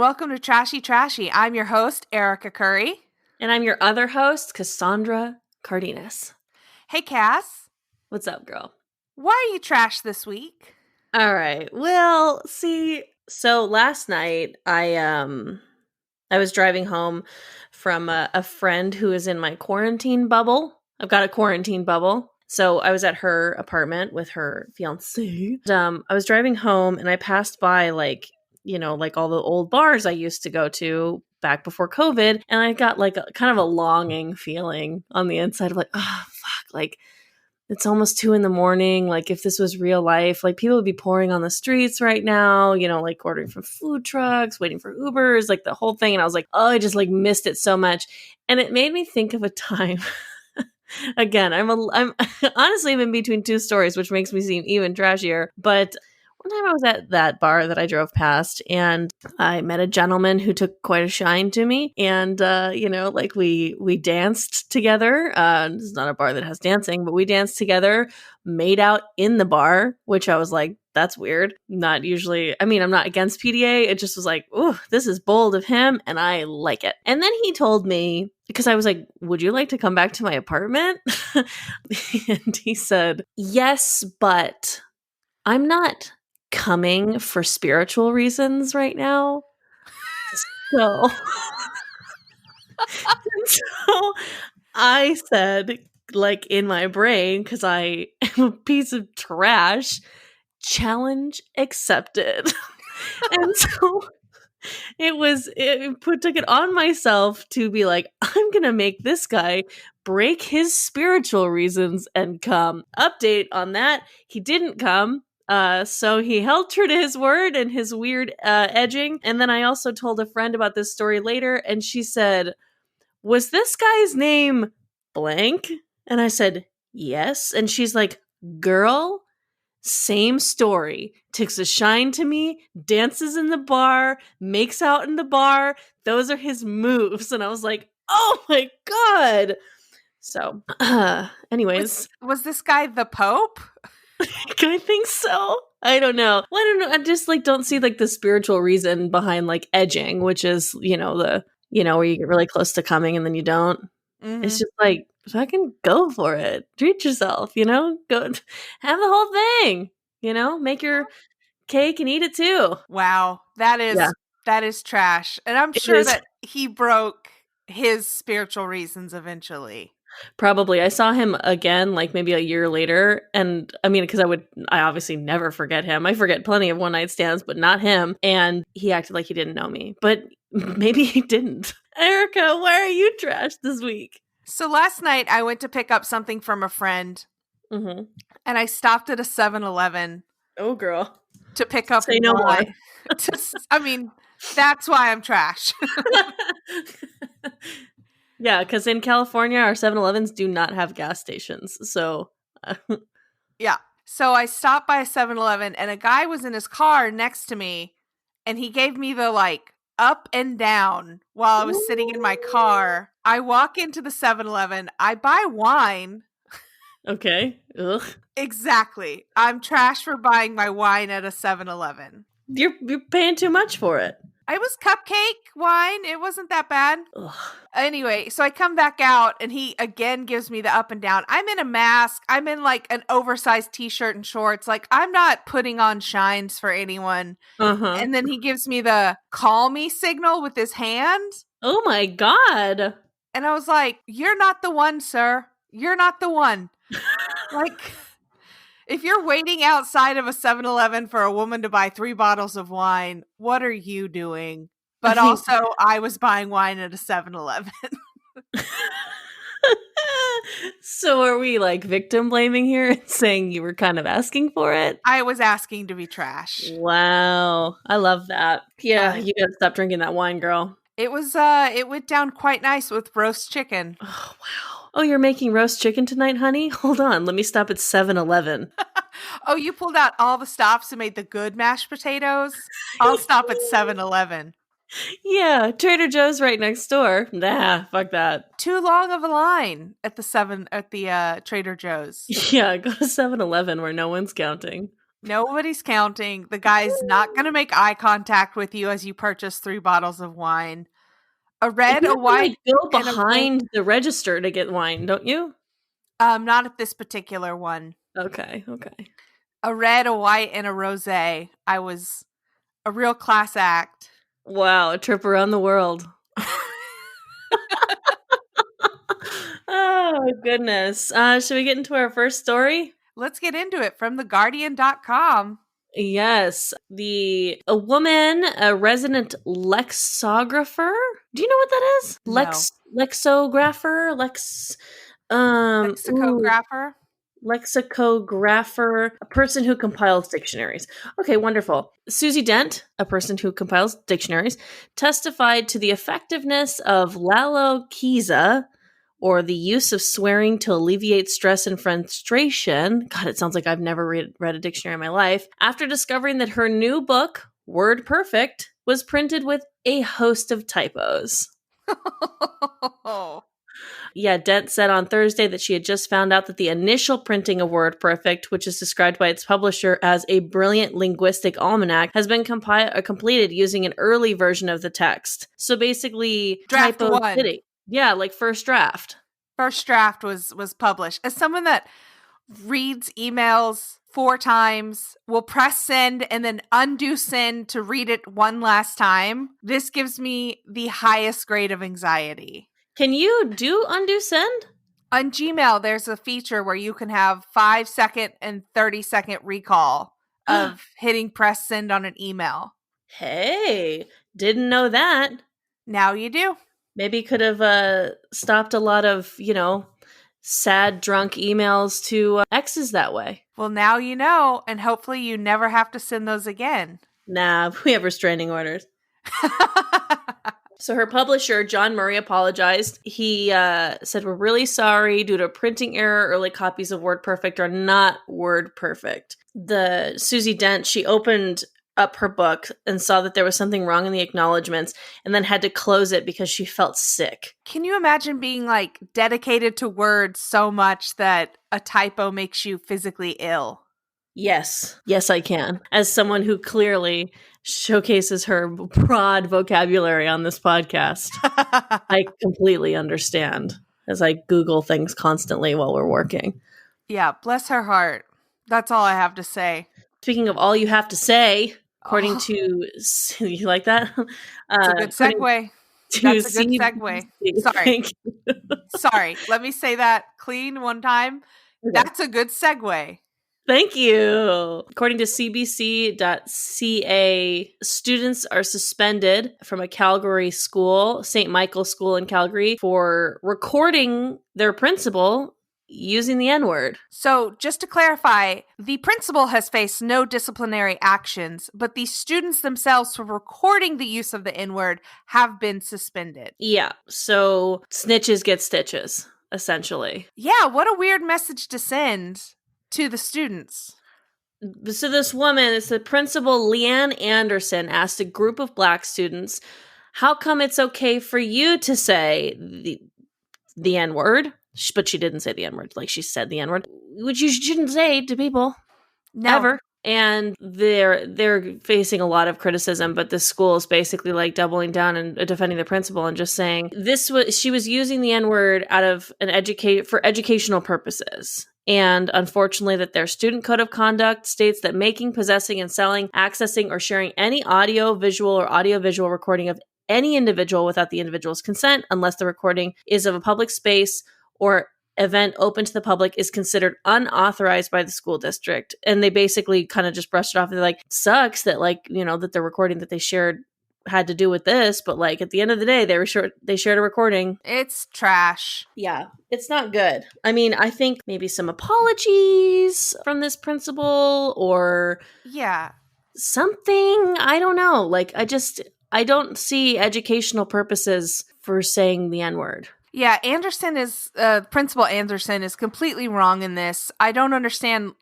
welcome to Trashy Trashy. I'm your host, Erica Curry. And I'm your other host, Cassandra Cardenas. Hey, Cass. What's up, girl? Why are you trash this week? All right. Well, see, so last night I was driving home from a friend who is in my quarantine bubble. I've got a quarantine bubble. So I was at her apartment with her fiance. I was driving home and I passed by like all the old bars I used to go to back before COVID. And I got like kind of a longing feeling on the inside of like, oh, fuck, like it's almost 2 a.m. Like if this was real life, like people would be pouring on the streets right now, like ordering from food trucks, waiting for Ubers, like the whole thing. And I was like, oh, I just like missed it so much. And it made me think of a time. Again, I'm honestly I'm in between two stories, which makes me seem even trashier. But one time I was at that bar that I drove past and I met a gentleman who took quite a shine to me. And, like we danced together. This is not a bar that has dancing, but we danced together, made out in the bar, which I was like, that's weird. Not usually, I'm not against PDA. It just was like, ooh, this is bold of him and I like it. And then he told me, because I was like, would you like to come back to my apartment? And he said, yes, but I'm not coming for spiritual reasons right now. So, so I said, like in my brain, because I am a piece of trash, challenge accepted. And so took it on myself to be like, I'm gonna make this guy break his spiritual reasons and come. Update on that, he didn't come. So he held true to his word and his weird edging. And then I also told a friend about this story later, and she said, was this guy's name blank? And I said, yes. And she's like, girl, same story. Takes a shine to me, dances in the bar, makes out in the bar. Those are his moves. And I was like, oh my God. So, anyways. Was this guy the Pope? I think so. I don't know. Well, I don't know. I just like don't see like the spiritual reason behind like edging, which is, where you get really close to coming and then you don't. Mm-hmm. It's just like, fucking go for it. Treat yourself, go have the whole thing, make your cake and eat it too. Wow. That is trash. And I'm sure that he broke his spiritual reasons eventually. Probably. I saw him again, like maybe a year later. And because I obviously never forget him. I forget plenty of one night stands, but not him. And he acted like he didn't know me, but maybe he didn't. Erica, why are you trash this week? So last night I went to pick up something from a friend, and I stopped at a 7-Eleven. Oh, girl. To pick up Say no more. That's why I'm trash. Yeah, because in California, our 7-Elevens do not have gas stations. So, yeah. So I stopped by a 7-Eleven and a guy was in his car next to me and he gave me the like up and down while I was sitting in my car. I walk into the 7-Eleven. I buy wine. Okay. Ugh. Exactly. I'm trash for buying my wine at a 7-Eleven. You're paying too much for it. It was cupcake wine. It wasn't that bad. Ugh. Anyway, so I come back out and he again gives me the up and down. I'm in a mask. I'm in like an oversized t-shirt and shorts. Like I'm not putting on shines for anyone. And then he gives me the call me signal with his hand. Oh my God. And I was like, you're not the one, sir. You're not the one. Like, if you're waiting outside of a 7-Eleven for a woman to buy 3 bottles of wine, what are you doing? But also, I was buying wine at a 7-Eleven. So are we like victim blaming here and saying you were kind of asking for it? I was asking to be trash. Wow. I love that. Yeah, you gotta stop drinking that wine, girl. It went down quite nice with roast chicken. Oh, wow. Oh, you're making roast chicken tonight, honey? Hold on. Let me stop at 7-Eleven. Oh, you pulled out all the stops and made the good mashed potatoes? I'll stop at 7-Eleven. Yeah, Trader Joe's right next door. Nah, fuck that. Too long of a line at the Trader Joe's. Yeah, go to 7-Eleven where no one's counting. Nobody's counting. The guy's not going to make eye contact with you as you purchase 3 bottles of wine. A red, You a have to, white, go and a behind the register to get wine, don't you? not at this particular one. Okay. A red, a white, and a rosé. I was a real class act. Wow, a trip around the world. Oh, goodness. Should we get into our first story? Let's get into it from theguardian.com. Yes. A woman, a resident lexographer. Do you know what that is? No. Lexographer? Lexicographer? Lexicographer, a person who compiles dictionaries. Okay, wonderful. Susie Dent, a person who compiles dictionaries, testified to the effectiveness of Lalo-Kiza, or the use of swearing to alleviate stress and frustration. God, it sounds like I've never read a dictionary in my life. After discovering that her new book, Word Perfect, was printed with a host of typos. Yeah, Dent said on Thursday that she had just found out that the initial printing of Word Perfect, which is described by its publisher as a brilliant linguistic almanac, has been completed using an early version of the text. So basically, Draft typo 1. city. Yeah, like first draft. First draft was published. As someone that reads emails 4 times, will press send and then undo send to read it one last time, this gives me the highest grade of anxiety. Can you do undo send? On Gmail, there's a feature where you can have 5-second and 30-second recall of hitting press send on an email. Hey, didn't know that. Now you do. Maybe could have stopped a lot of, sad drunk emails to exes that way. Well, now you know, and hopefully you never have to send those again. Nah, we have restraining orders. So her publisher, John Murray, apologized. He said, "We're really sorry. Due to a printing error, early copies of Word Perfect are not Word Perfect." The Susie Dent, she opened up her book and saw that there was something wrong in the acknowledgments and then had to close it because she felt sick. Can you imagine being dedicated to Word so much that a typo makes you physically ill? Yes, I can. As someone who clearly showcases her broad vocabulary on this podcast, I completely understand as I Google things constantly while we're working. Yeah, bless her heart. That's all I have to say. Speaking of all you have to say, according to, you like that? It's a good segue. That's a good segue. Sorry. Sorry. Let me say that clean one time. Okay. That's a good segue. Thank you. According to CBC.ca, students are suspended from a Calgary school, St. Michael's School in Calgary, for recording their principal using the N-word. So just to clarify, the principal has faced no disciplinary actions, but the students themselves for recording the use of the N-word have been suspended. Yeah, so snitches get stitches, essentially. Yeah, what a weird message to send to the students. So this woman, it's the principal, Leanne Anderson, asked a group of Black students, how come it's okay for you to say the N-word? But she didn't say the N-word. She said the N-word, which you shouldn't say to people. Ever. And they're facing a lot of criticism, but the school is basically doubling down and defending the principal and just saying she was using the N-word out of for educational purposes. And unfortunately, that their student code of conduct states that making, possessing, and selling, accessing, or sharing any audio, visual, or audiovisual recording of any individual without the individual's consent, unless the recording is of a public space or event open to the public, is considered unauthorized by the school district. And they basically kind of just brushed it off. They're like, sucks that that the recording that they shared had to do with this, but at the end of the day, they shared a recording. It's trash. Yeah, it's not good. I mean, I think maybe some apologies from this principal or something. I don't know. I don't see educational purposes for saying the N-word. Yeah, Principal Anderson is completely wrong in this. I don't understand,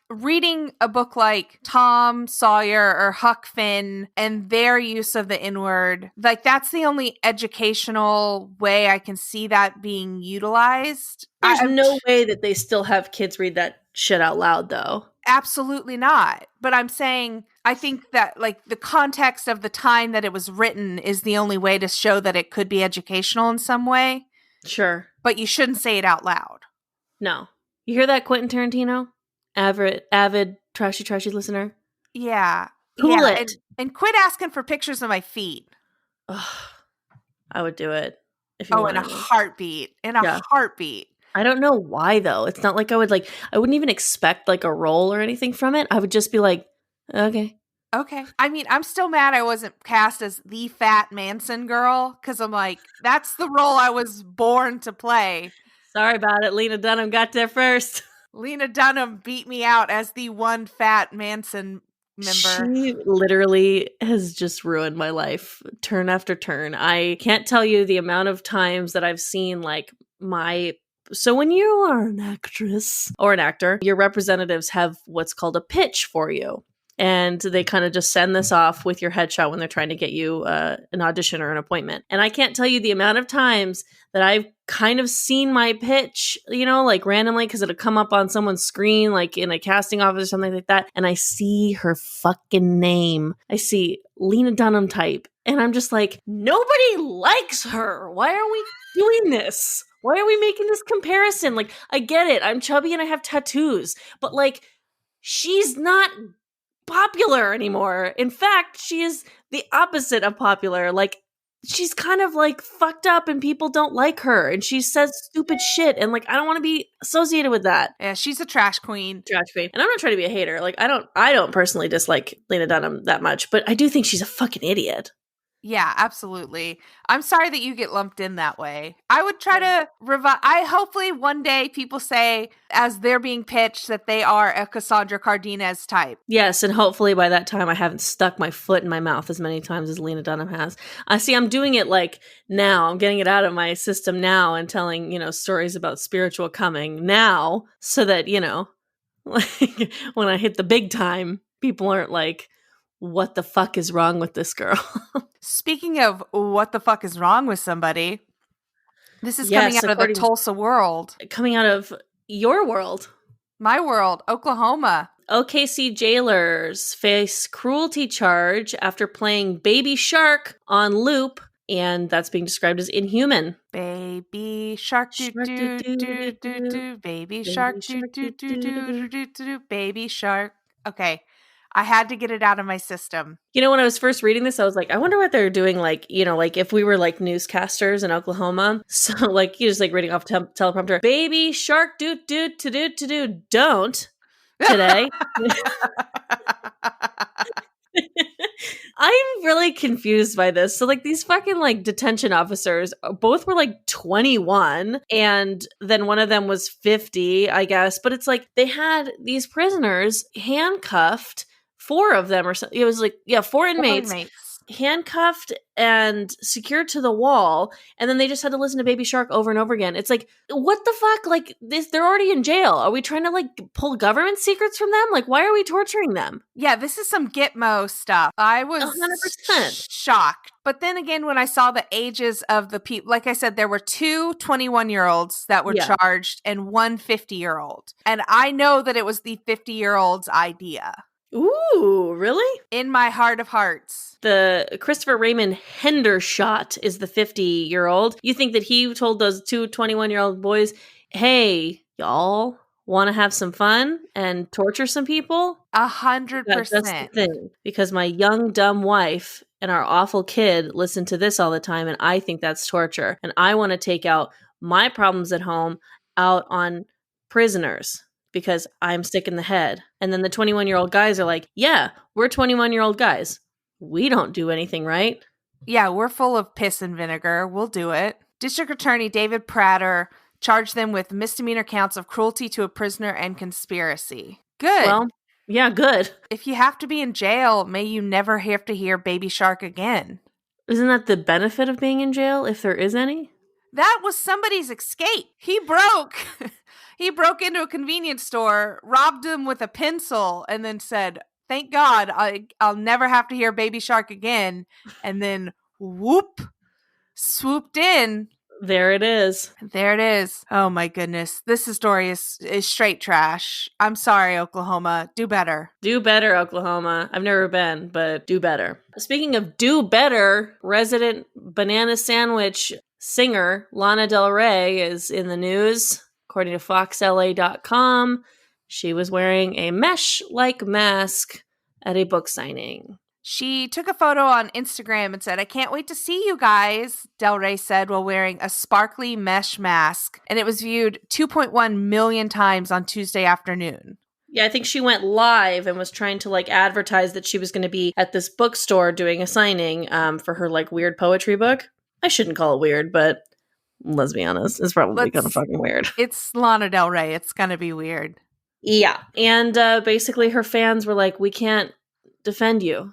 reading a book like Tom Sawyer or Huck Finn and their use of the N-word, that's the only educational way I can see that being utilized. There's no way that they still have kids read that shit out loud, though. Absolutely not. But I'm saying, I think that like the context of the time that it was written is the only way to show that it could be educational in some way. Sure. But you shouldn't say it out loud. No. You hear that, Quentin Tarantino? Avid trashy listener? Yeah. Cool yeah. it. And quit asking for pictures of my feet. Ugh, I would do it if you Oh, wanted in a me. heartbeat. In a Yeah. heartbeat. I don't know why though. It's not like I wouldn't even expect like a role or anything from it. I would just be like, okay. Okay. I mean, I'm still mad I wasn't cast as the fat Manson girl because I'm like, that's the role I was born to play. Sorry about it. Lena Dunham got there first. Lena Dunham beat me out as the one fat Manson member. She literally has just ruined my life turn after turn. I can't tell you the amount of times that I've seen like so when you are an actress or an actor, your representatives have what's called a pitch for you. And they kind of just send this off with your headshot when they're trying to get you an audition or an appointment. And I can't tell you the amount of times that I've kind of seen my pitch, like randomly because it'll come up on someone's screen, like in a casting office or something like that. And I see her fucking name. I see Lena Dunham type. And I'm just like, nobody likes her. Why are we doing this? Why are we making this comparison? Like, I get it. I'm chubby and I have tattoos. But like, she's not popular anymore. In fact, she is the opposite of popular. Like, she's kind of like fucked up and people don't like her and she says stupid shit and like I don't want to be associated with that. Yeah, she's a trash queen. Trash queen. And I'm not trying to be a hater. Like I don't personally dislike Lena Dunham that much, but I do think she's a fucking idiot. Yeah, absolutely. I'm sorry that you get lumped in that way. I would try to hopefully one day people say, as they're being pitched, that they are a Cassandra Cardenas type. Yes, and hopefully by that time I haven't stuck my foot in my mouth as many times as Lena Dunham has. I see I'm doing it like now. I'm getting it out of my system now and telling, stories about spiritual coming now so that, like when I hit the big time, people aren't like, what the fuck is wrong with this girl? Speaking of what the fuck is wrong with somebody, this is coming out of the Tulsa world. Coming out of your world. My world, Oklahoma. OKC jailers face cruelty charge after playing Baby Shark on loop, and that's being described as inhuman. Baby shark, do do do do do. Baby shark, do do do do do do. Baby shark. Okay. I had to get it out of my system. When I was first reading this, I was like, I wonder what they're doing. Like, like if we were like newscasters in Oklahoma. So like, you just like reading off teleprompter, baby shark, do, don't today. I'm really confused by this. So like these fucking like detention officers, both were like 21 and then one of them was 50, I guess. But it's like they had these prisoners handcuffed. 4 of them or something. It was like, 4 inmates handcuffed and secured to the wall. And then they just had to listen to Baby Shark over and over again. It's like, what the fuck? Like this, they're already in jail. Are we trying to like pull government secrets from them? Like, why are we torturing them? Yeah, this is some Gitmo stuff. I was 100% shocked. But then again, when I saw the ages of the people, like I said, there were 2 21-year-olds that were charged and 1 50-year-old. And I know that it was the 50-year-old's idea. Ooh, really? In my heart of hearts. The Christopher Raymond Hendershot is the 50-year-old. You think that he told those 2 21-year-old boys, hey, y'all want to have some fun and torture some people? 100%. That's the thing. Because my young, dumb wife and our awful kid listen to this all the time, and I think that's torture. And I want to take out my problems at home out on prisoners. Because I'm sick in the head. And then the 21-year-old guys are like, yeah, we're 21-year-old guys. We don't do anything, right? Yeah, we're full of piss and vinegar. We'll do it. District Attorney David Prater charged them with misdemeanor counts of cruelty to a prisoner and conspiracy. Good. Well, yeah, good. If you have to be in jail, may you never have to hear Baby Shark again. Isn't that the benefit of being in jail, if there is any? That was somebody's escape. He broke into a convenience store, robbed them with a pencil, and then said, thank God, I'll never have to hear Baby Shark again. And then, whoop, swooped in There it is. There it is. Oh my goodness. This story is straight trash. I'm sorry, Oklahoma. Do better. Do better, Oklahoma. I've never been, but do better. Speaking of do better, resident banana sandwich singer Lana Del Rey is in the news. According to FoxLA.com, she was wearing a mesh-like mask at a book signing. She took a photo on Instagram and said, "I can't wait to see you guys," Del Rey said while wearing a sparkly mesh mask. And it was viewed 2.1 million times on Tuesday afternoon. Yeah, I think she went live and was trying to like advertise that she was going to be at this bookstore doing a signing for her like weird poetry book. I shouldn't call it weird, but let's be honest, it's probably kind of fucking weird. It's Lana Del Rey. It's going to be weird. Yeah. And basically her fans were like, we can't defend you.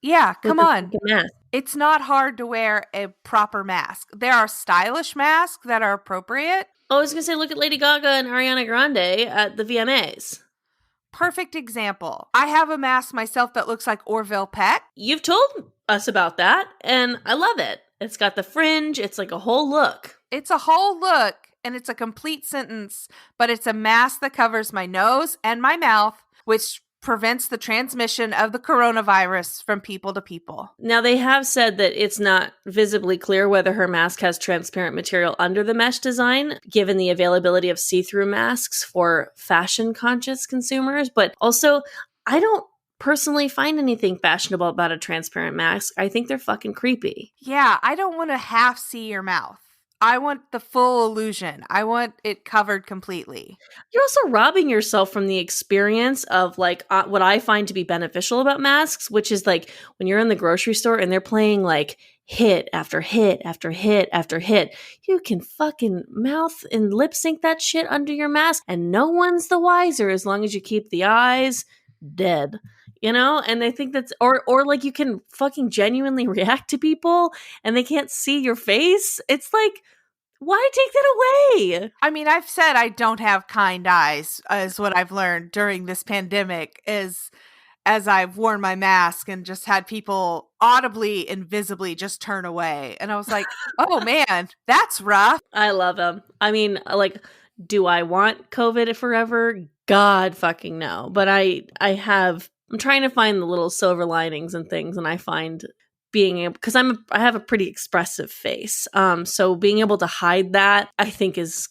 Yeah, come on. Mask. It's not hard to wear a proper mask. There are stylish masks that are appropriate. Oh, I was going to say, look at Lady Gaga and Ariana Grande at the VMAs. Perfect example. I have a mask myself that looks like Orville Peck. You've told us about that, and I love it. It's got the fringe. It's like a whole look. It's a whole look, and it's a complete sentence, but it's a mask that covers my nose and my mouth, which prevents the transmission of the coronavirus from people to people. Now, they have said that it's not visibly clear whether her mask has transparent material under the mesh design, given the availability of see-through masks for fashion-conscious consumers. But also, I don't personally find anything fashionable about a transparent mask. I think they're fucking creepy. Yeah, I don't want to half see your mouth. I want the full illusion. I want it covered completely. You're also robbing yourself from the experience of like what I find to be beneficial about masks, which is like when you're in the grocery store and they're playing like hit after hit after hit after hit, you can fucking mouth and lip sync that shit under your mask and no one's the wiser as long as you keep the eyes dead. You know, and I think that's, or like you can fucking genuinely react to people and they can't see your face. It's like, why take that away? I mean, I've said I don't have kind eyes, is what I've learned during this pandemic, is as I've worn my mask and just had people audibly and visibly just turn away. And I was like, oh man, that's rough. I love them. I mean, like, do I want COVID forever? God fucking no. But I'm trying to find the little silver linings and things, and I find being able, because I have a pretty expressive face, so being able to hide that, I think is,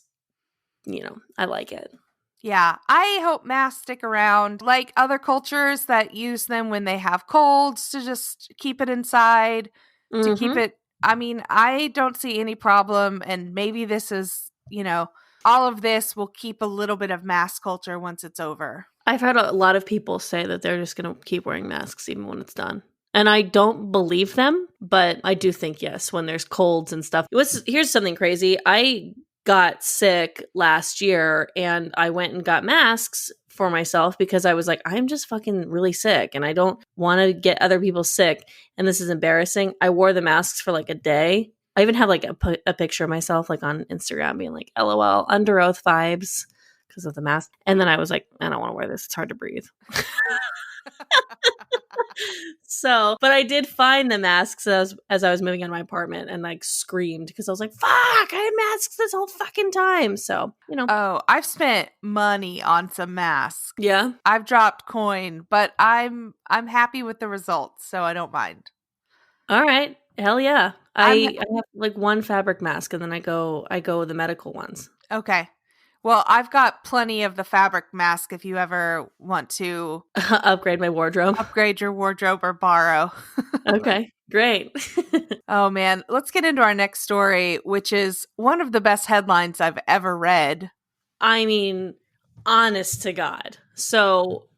I like it. Yeah, I hope masks stick around, like other cultures that use them when they have colds to just keep it inside, to keep it. I mean, I don't see any problem, and maybe this is, all of this will keep a little bit of mask culture once it's over. I've heard a lot of people say that they're just going to keep wearing masks even when it's done. And I don't believe them, but I do think, yes, when there's colds and stuff. Here's something crazy. I got sick last year and I went and got masks for myself because I was like, I'm just fucking really sick and I don't want to get other people sick. And this is embarrassing. I wore the masks for like a day. I even have like a picture of myself like on Instagram being like, LOL, under oath vibes because of the mask. And then I was like, I don't want to wear this. It's hard to breathe. So, but I did find the masks as I was moving out of my apartment and like screamed because I was like, fuck, I had masks this whole fucking time. So, Oh, I've spent money on some masks. Yeah. I've dropped coin, but I'm happy with the results, so I don't mind. All right. Hell yeah. I have like one fabric mask and then I go with the medical ones. Okay. Well, I've got plenty of the fabric mask if you ever want to upgrade my wardrobe. Upgrade your wardrobe or borrow. Okay, great. Oh man, let's get into our next story, which is one of the best headlines I've ever read. I mean, honest to God. So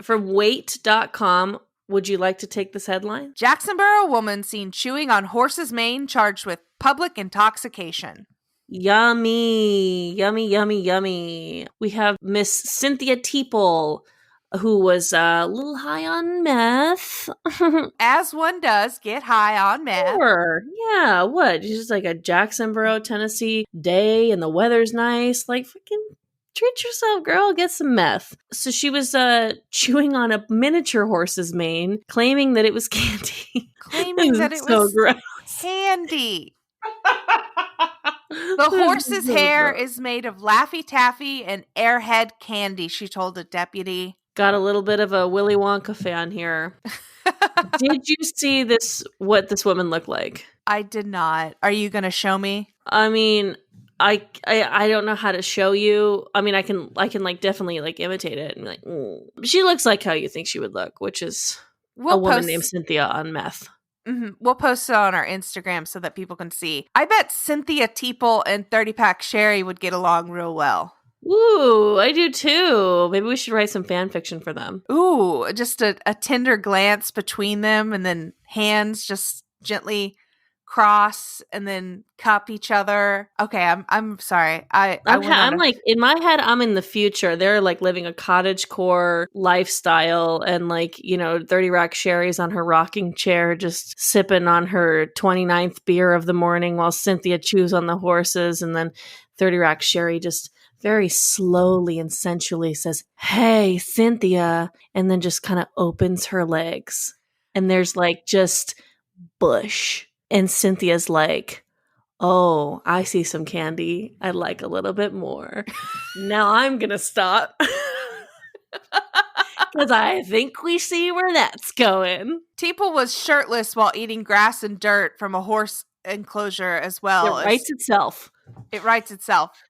from weight.com, would you like to take this headline? Jacksonboro woman seen chewing on horse's mane charged with public intoxication. Yummy, yummy, yummy, yummy. We have Miss Cynthia Teeple, who was a little high on meth. As one does, get high on meth. Sure. Yeah, what? It's just like a Jacksonboro, Tennessee day and the weather's nice. Like, freaking treat yourself, girl. Get some meth. So she was chewing on a miniature horse's mane, claiming that it was candy. Claiming that it was gross. candy. The horse's hair is made of Laffy Taffy and Airhead candy, she told the deputy. Got a little bit of a Willy Wonka fan here. Did you see this? What this woman looked like? I did not. Are you going to show me? I mean, I don't know how to show you. I mean, I can like definitely like imitate it and be like, she looks like how you think she would look, which is a woman named Cynthia on meth. Mm-hmm. We'll post it on our Instagram so that people can see. I bet Cynthia Teeple and 30-Pack Sherry would get along real well. Ooh, I do too. Maybe we should write some fan fiction for them. Ooh, just a tender glance between them and then hands just gently cross and then cup each other. Okay, I'm sorry. I'm like in my head, I'm in the future. They're like living a cottagecore lifestyle and like, 30 Rack Sherry's on her rocking chair just sipping on her 29th beer of the morning while Cynthia chews on the horses, and then 30 Rack Sherry just very slowly and sensually says, "Hey, Cynthia," and then just kind of opens her legs. And there's like just bush. And Cynthia's like, "Oh, I see some candy. I'd like a little bit more." Now I'm going to stop. Because I think we see where that's going. Teeple was shirtless while eating grass and dirt from a horse enclosure as well. It writes itself. It writes itself.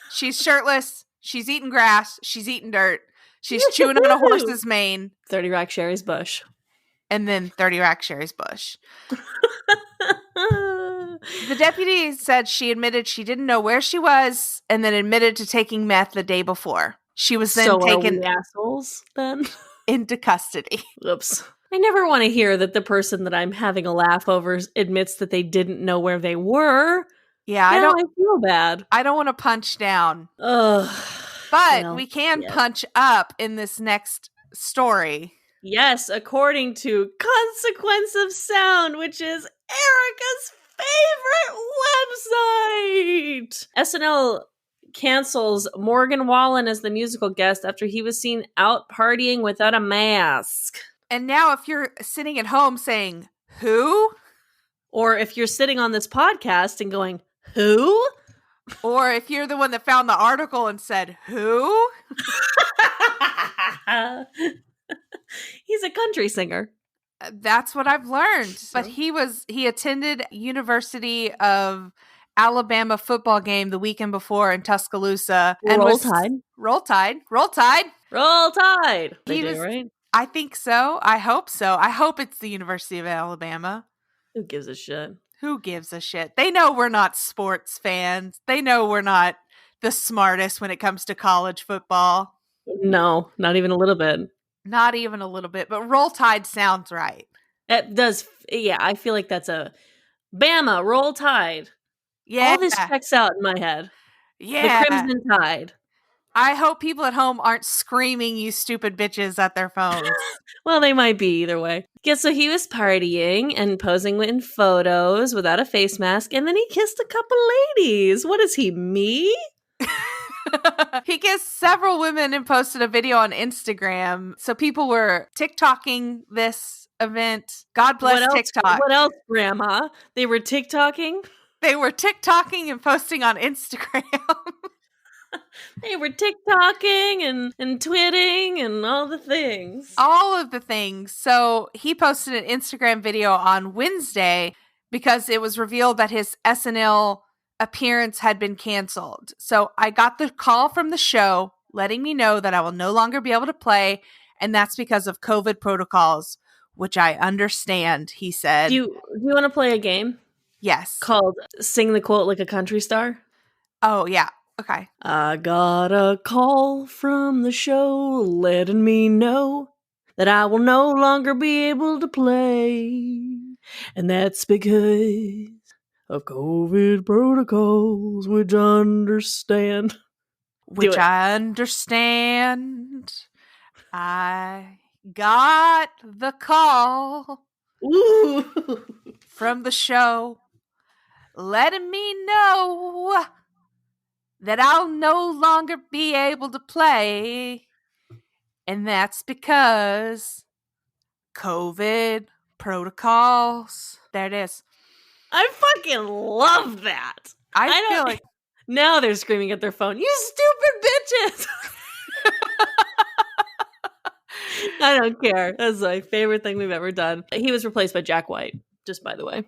She's shirtless. She's eating grass. She's eating dirt. She's chewing on a horse's mane. 30 Rack Sherry's bush. And then 30 Rack Sherry's bush. The deputy said she admitted she didn't know where she was and then admitted to taking meth the day before. She was then taken assholes then into custody. Oops. I never want to hear that the person that I'm having a laugh over admits that they didn't know where they were. Yeah, I feel bad. I don't want to punch down. Ugh. But we can punch up in this next story. Yes, according to Consequence of Sound, which is Erica's favorite website. SNL cancels Morgan Wallen as the musical guest after he was seen out partying without a mask. And now if you're sitting at home saying, who? Or if you're sitting on this podcast and going, who? Or if you're the one that found the article and said, who? He's a country singer. That's what I've learned. But he attended University of Alabama football game the weekend before in Tuscaloosa. Roll Tide. Roll Tide. Roll Tide. Roll Tide. Right? I think so. I hope so. I hope it's the University of Alabama. Who gives a shit? Who gives a shit? They know we're not sports fans. They know we're not the smartest when it comes to college football. No, not even a little bit. Not even a little bit, but Roll Tide sounds right. It does. Yeah, I feel like that's a Bama, Roll Tide. Yeah. All this checks out in my head. Yeah. The Crimson Tide. I hope people at home aren't screaming "you stupid bitches" at their phones. Well, they might be either way. Yeah, so he was partying and posing in photos without a face mask, and then he kissed a couple ladies. What is he, me? He kissed several women and posted a video on Instagram. So people were TikToking this event. God bless TikTok. What else, Grandma? They were TikToking? They were TikToking and posting on Instagram. They were TikToking and twitting and all the things. All of the things. So he posted an Instagram video on Wednesday because it was revealed that his SNL appearance had been canceled. So I got the call from the show letting me know that I will no longer be able to play, and that's because of COVID protocols, which I understand, he said. Do you want to play a game? Yes. Called Sing the Quote Like a Country Star? Oh, yeah. Okay. I got a call from the show letting me know that I will no longer be able to play. And that's because of COVID protocols, which I understand. Which I understand. I got the call from the show letting me know that I'll no longer be able to play. And that's because COVID protocols. There it is. I fucking love that. I I feel don't. like Now they're screaming at their phone. You stupid bitches! I don't care. That's my favorite thing we've ever done. He was replaced by Jack White, just by the way.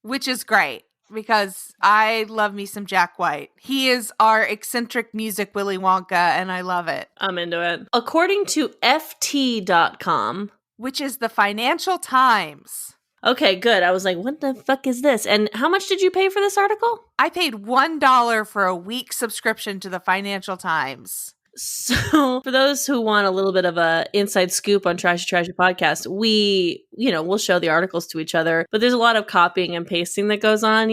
which is great because I love me some Jack White. He is our eccentric music Willy Wonka, and I love it. I'm into it. According to FT.com, Which is the Financial Times. okay, good. I was like, what the fuck is this? And how much did you pay for this article? I paid $1 for a week subscription to the Financial Times. So, for those who want a little bit of a inside scoop on Trashy Podcast, we'll show the articles to each other, but there's a lot of copying and pasting that goes on,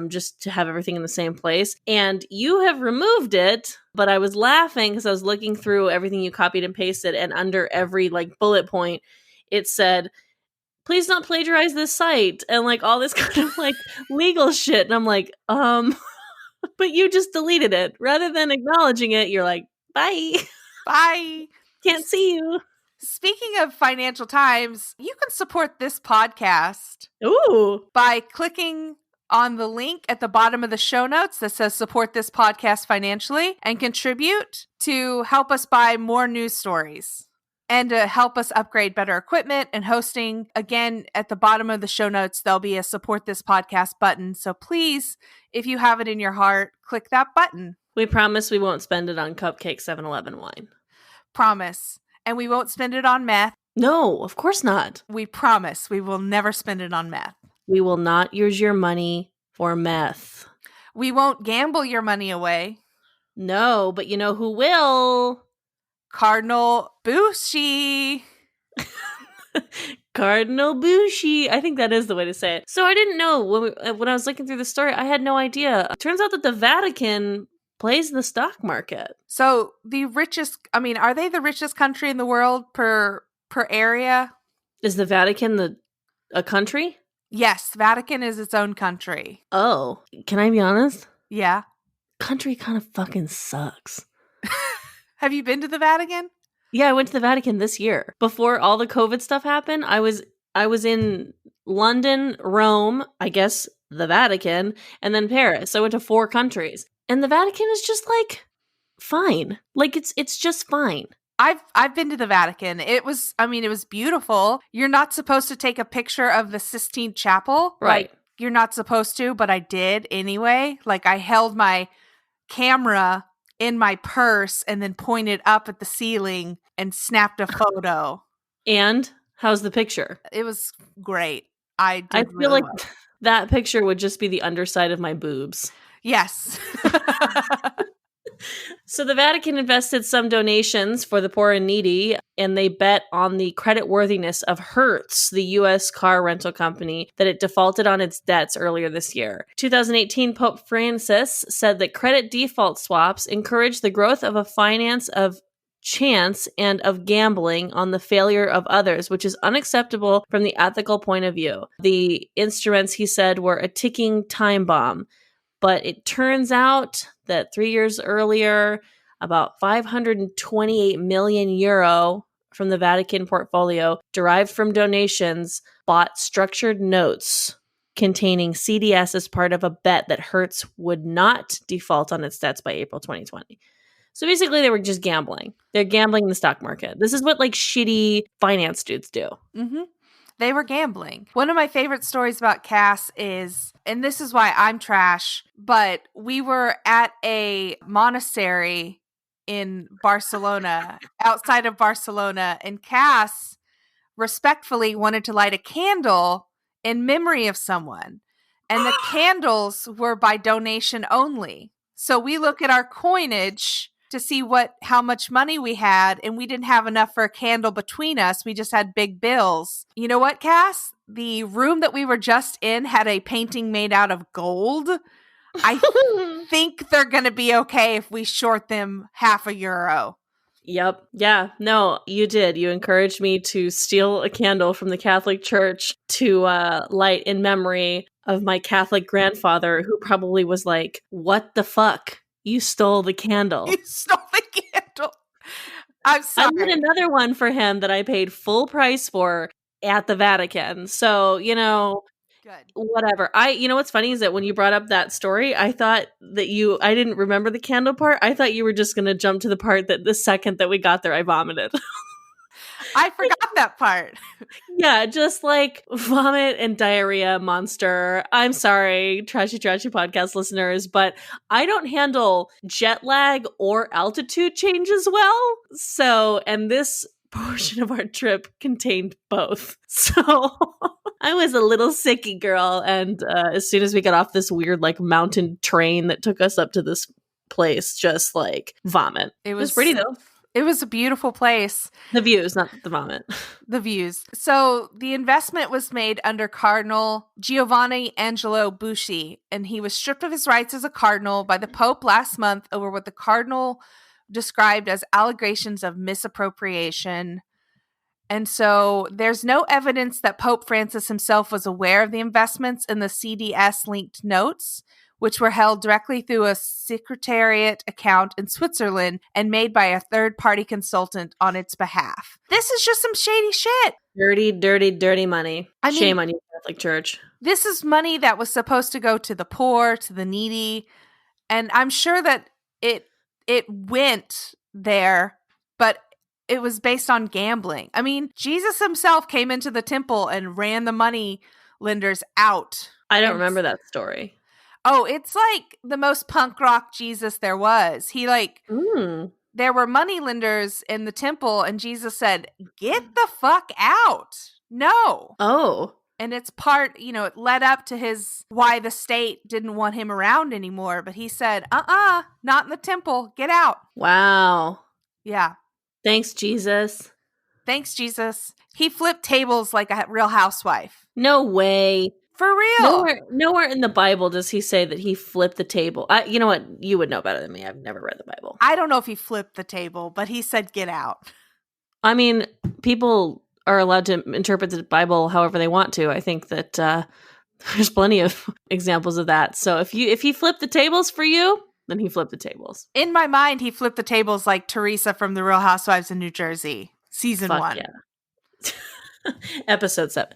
just to have everything in the same place. And you have removed it, but I was laughing because I was looking through everything you copied and pasted, and under every bullet point, it said, please don't plagiarize this site, and all this kind of legal shit. And I'm like, but you just deleted it rather than acknowledging it. You're like, bye. Bye. Can't see you. Speaking of Financial Times, you can support this podcast Ooh. by clicking on the link at the bottom of the show notes that says support this podcast financially and contribute to help us buy more news stories and to help us upgrade better equipment and hosting. Again, at the bottom of the show notes, there'll be a support this podcast button. So please, if you have it in your heart, click that button. We promise we won't spend it on cupcake 7-Eleven wine. Promise. And we won't spend it on meth. No, of course not. We promise we will never spend it on meth. We will not use your money for meth. We won't gamble your money away. No, but you know who will? Cardinal Bushi. Cardinal Bushi. I think that is the way to say it. So I didn't know when I was looking through the story. I had no idea. It turns out that the Vatican plays in the stock market. So the richest, are they the richest country in the world per area? Is the Vatican a country? Yes, Vatican is its own country. Oh, can I be honest? Yeah. Country kind of fucking sucks. Have you been to the Vatican? Yeah, I went to the Vatican this year. Before all the COVID stuff happened, I was in London, Rome, I guess the Vatican, and then Paris. I went to 4 countries. And the Vatican is just fine. It's just fine. I've been to the Vatican. It was beautiful. You're not supposed to take a picture of the Sistine Chapel. Right. You're not supposed to, but I did anyway. I held my camera in my purse and then pointed up at the ceiling and snapped a photo. And how's the picture? It was great. I feel really like that picture would just be the underside of my boobs. Yes. So the Vatican invested some donations for the poor and needy, and they bet on the creditworthiness of Hertz, the U.S. car rental company, that it defaulted on its debts earlier this year. 2018, Pope Francis said that credit default swaps encourage the growth of a finance of chance and of gambling on the failure of others, which is unacceptable from the ethical point of view. The instruments, he said, were a ticking time bomb. But it turns out that 3 years earlier, about 528 million euro from the Vatican portfolio, derived from donations, bought structured notes containing CDS as part of a bet that Hertz would not default on its debts by April 2020. So basically, they were just gambling. They're gambling in the stock market. This is what shitty finance dudes do. Mm-hmm. They were gambling. One of my favorite stories about Cass is, and this is why I'm trash, but we were at a monastery in Barcelona, outside of Barcelona, and Cass respectfully wanted to light a candle in memory of someone. And the candles were by donation only. So we look at our coinage to see how much money we had, and we didn't have enough for a candle between us. We just had big bills. You know what, Cass? The room that we were just in had a painting made out of gold. I think they're going to be okay if we short them €0.50. Yep. Yeah. No, you did. You encouraged me to steal a candle from the Catholic Church to light in memory of my Catholic grandfather, who probably was like, what the fuck? You stole the candle. You stole the candle. I'm sorry. I did another one for him that I paid full price for at the Vatican. So, Good. Whatever. You know what's funny is that when you brought up that story, I thought that I didn't remember the candle part. I thought you were just going to jump to the part that the second that we got there, I vomited. I forgot that part. Yeah, just like vomit and diarrhea monster. I'm sorry, Trashy podcast listeners, but I don't handle jet lag or altitude changes well. So, and this portion of our trip contained both. So I was a little sicky girl. And as soon as we got off this weird like mountain train that took us up to this place, just like vomit. It was pretty though. It was a beautiful place. The views, not the vomit. The views. So the investment was made under Cardinal Giovanni Angelo Busci, and he was stripped of his rights as a cardinal by the Pope last month over what the cardinal described as allegations of misappropriation. And so there's no evidence that Pope Francis himself was aware of the investments in the CDS-linked notes, which were held directly through a secretariat account in Switzerland and made by a third-party consultant on its behalf. This is just some shady shit. Dirty, dirty, dirty money. Shame on you, Catholic Church. This is money that was supposed to go to the poor, to the needy, and I'm sure that it went there, but it was based on gambling. I mean, Jesus himself came into the temple and ran the money lenders out. I don't remember that story. Oh, it's like the most punk rock Jesus there was. He there were money lenders in the temple and Jesus said, "Get the fuck out." No. Oh. And it's part, it led up to why the state didn't want him around anymore. But he said, not in the temple. Get out. Wow. Yeah. Thanks, Jesus. Thanks, Jesus. He flipped tables like a real housewife. No way. For real. Nowhere in the Bible does he say that he flipped the table. You know what? You would know better than me. I've never read the Bible. I don't know if he flipped the table, but he said, "Get out." I mean, people are allowed to interpret the Bible however they want to. I think that there's plenty of examples of that. So if he flipped the tables for you, then he flipped the tables. In my mind, he flipped the tables like Teresa from The Real Housewives of New Jersey, season 1. Yeah. Episode 7.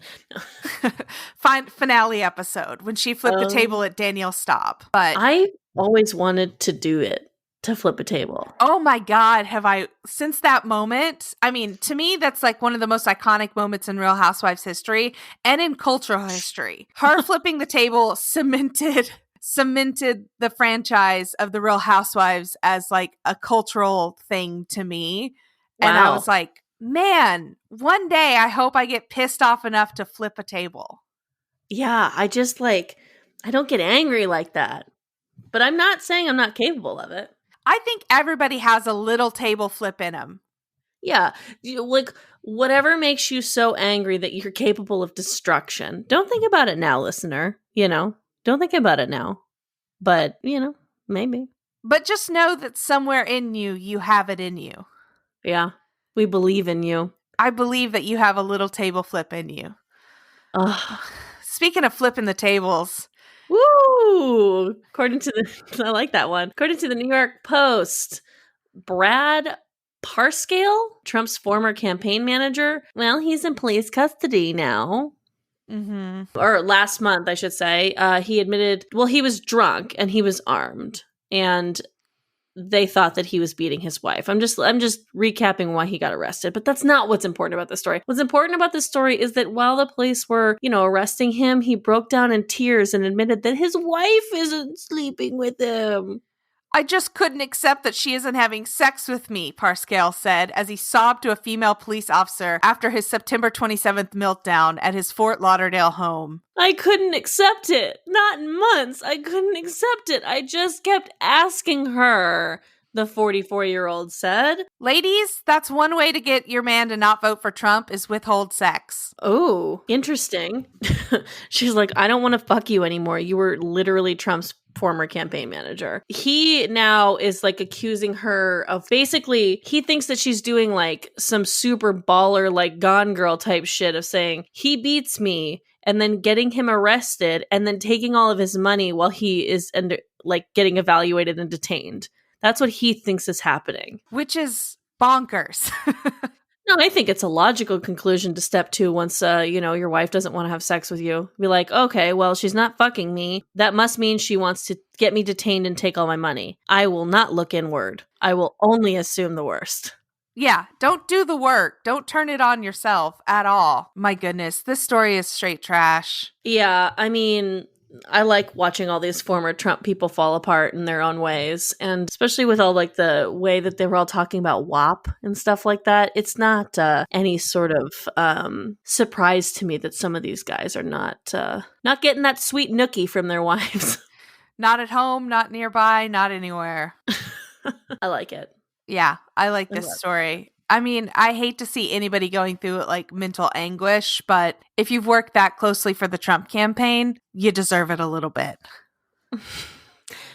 Finale episode when she flipped the table at Danielle Staub. But I always wanted to do it, to flip a table. Oh my God, have I, since that moment, I mean, to me, that's like one of the most iconic moments in Real Housewives history and in cultural history. Her flipping the table cemented the franchise of The Real Housewives as like a cultural thing to me. Wow. And I was like, man, one day I hope I get pissed off enough to flip a table. Yeah, I just I don't get angry like that. But I'm not saying I'm not capable of it. I think everybody has a little table flip in them. Yeah, like whatever makes you so angry that you're capable of destruction. Don't think about it now, listener. Don't think about it now. But, maybe. But just know that somewhere in you have it in you. Yeah. We believe in you. I believe that you have a little table flip in you. Speaking of flipping the tables. Woo! I like that one. According to the New York Post, Brad Parscale, Trump's former campaign manager, well, he's in police custody now. Mm-hmm. Or last month, I should say. He admitted, he was drunk and he was armed. And they thought that he was beating his wife. I'm just recapping why he got arrested, but that's not what's important about the story. What's important about the story is that while the police were, arresting him, he broke down in tears and admitted that his wife isn't sleeping with him. I just couldn't accept that she isn't having sex with me, Parscale said as he sobbed to a female police officer after his September 27th meltdown at his Fort Lauderdale home. I couldn't accept it. Not in months. I couldn't accept it. I just kept asking her, the 44-year-old said. Ladies, that's one way to get your man to not vote for Trump is withhold sex. Oh, interesting. She's like, I don't want to fuck you anymore. You were literally Trump's former campaign manager. He now is accusing her of basically, he thinks that she's doing some super baller, Gone Girl type shit of saying, he beats me, and then getting him arrested, and then taking all of his money while he is getting evaluated and detained. That's what he thinks is happening. Which is bonkers. No, I think it's a logical conclusion to step two once, your wife doesn't want to have sex with you. Be like, okay, well, she's not fucking me. That must mean she wants to get me detained and take all my money. I will not look inward. I will only assume the worst. Yeah, don't do the work. Don't turn it on yourself at all. My goodness, this story is straight trash. Yeah, I mean, I like watching all these former Trump people fall apart in their own ways. And especially with all like the way that they were all talking about WAP and stuff like that, it's not any sort of surprise to me that some of these guys are not getting that sweet nookie from their wives. Not at home, not nearby, not anywhere. I like it. Yeah, I like this story. I mean, I hate to see anybody going through like mental anguish, but if you've worked that closely for the Trump campaign, you deserve it a little bit.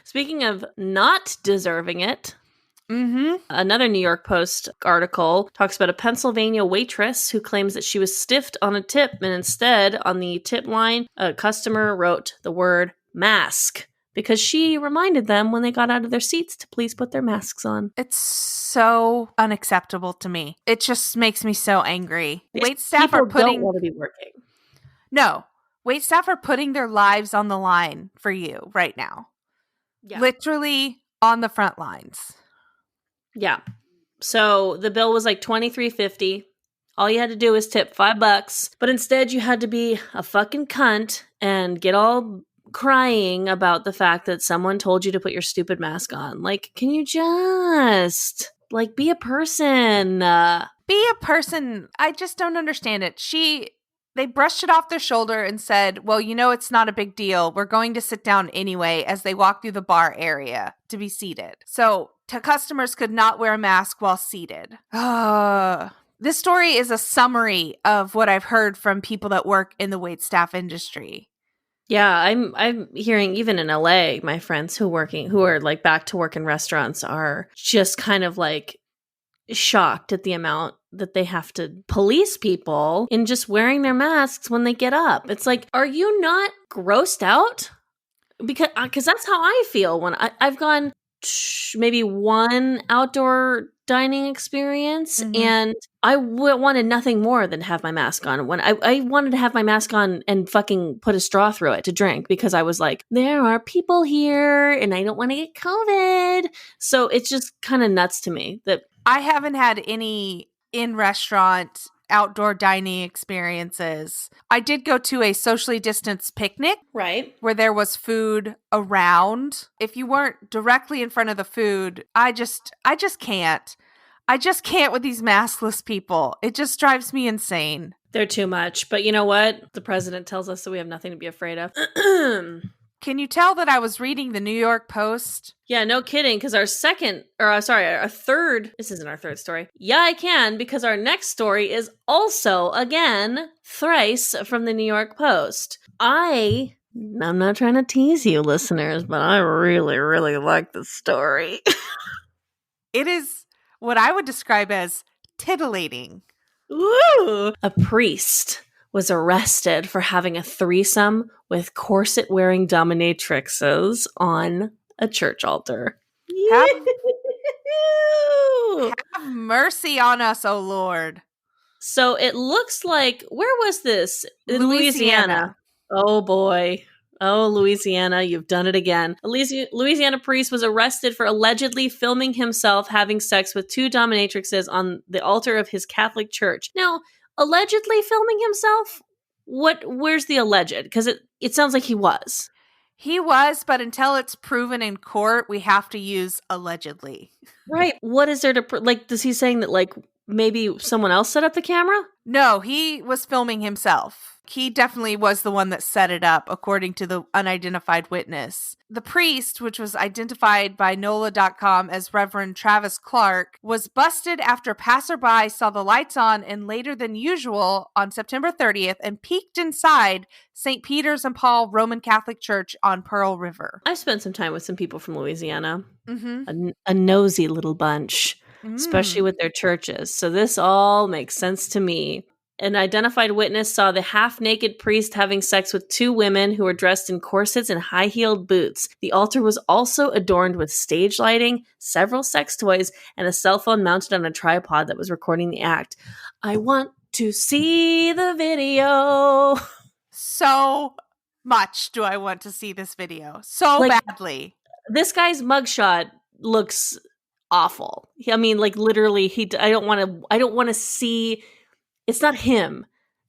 Speaking of not deserving it, another New York Post article talks about a Pennsylvania waitress who claims that she was stiffed on a tip, and instead on the tip line, a customer wrote the word mask, because she reminded them when they got out of their seats to please put their masks on. It's so unacceptable to me. It just makes me so angry. Waitstaff don't want to be working. No. Waitstaff are putting their lives on the line for you right now. Yeah. Literally on the front lines. Yeah. So the bill was like $23.50. All you had to do was tip $5, but instead you had to be a fucking cunt and get all crying about the fact that someone told you to put your stupid mask on. Like, can you just like be a person? Be a person. I just don't understand it. They brushed it off their shoulder and said, well, it's not a big deal. We're going to sit down anyway, as they walk through the bar area to be seated. So customers could not wear a mask while seated. This story is a summary of what I've heard from people that work in the waitstaff industry. Yeah, I'm hearing even in LA, my friends who are like back to work in restaurants are just kind of like shocked at the amount that they have to police people in just wearing their masks when they get up. It's like, are you not grossed out? Because that's how I feel when I've gone maybe one outdoor dining experience, and I wanted nothing more than have my mask on. When I wanted to have my mask on and fucking put a straw through it to drink, because I was like, there are people here and I don't want to get COVID. So it's just kind of nuts to me that I haven't had any in-restaurant outdoor dining experiences. I did go to a socially distanced picnic, right, where there was food around. If you weren't directly in front of the food, I just can't. I just can't with these maskless people. It just drives me insane. They're too much. But you know what? The president tells us that we have nothing to be afraid of. Can you tell that I was reading the New York Post? Yeah, no kidding, because our third, this isn't our third story. Yeah, I can, because our next story is also, again, thrice from the New York Post. I'm not trying to tease you, listeners, but I really, really like this story. It is what I would describe as titillating. Ooh. A priest was arrested for having a threesome with corset-wearing dominatrixes on a church altar. Have mercy on us, oh Lord. So it looks like, where was this? In Louisiana. Oh boy. Oh, Louisiana, you've done it again. A Louisiana priest was arrested for allegedly filming himself having sex with two dominatrixes on the altar of his Catholic church. Now, allegedly filming himself? Where's the alleged? Because it sounds like he was. He was, but until it's proven in court, we have to use allegedly. Right. What is there to, is he saying that, maybe someone else set up the camera? No, he was filming himself. He definitely was the one that set it up, according to the unidentified witness. The priest, which was identified by NOLA.com as Reverend Travis Clark, was busted after passerby saw the lights on and later than usual on September 30th and peeked inside St. Peter's and Paul Roman Catholic Church on Pearl River. I've spent some time with some people from Louisiana. A nosy little bunch, especially with their churches. So this all makes sense to me. An identified witness saw the half-naked priest having sex with 2 women who were dressed in corsets and high-heeled boots. The altar was also adorned with stage lighting, several sex toys, and a cell phone mounted on a tripod that was recording the act. I want to see the video. So much do I want to see this video. So badly. This guy's mugshot looks awful. I mean, like, literally, I don't want to see. It's not him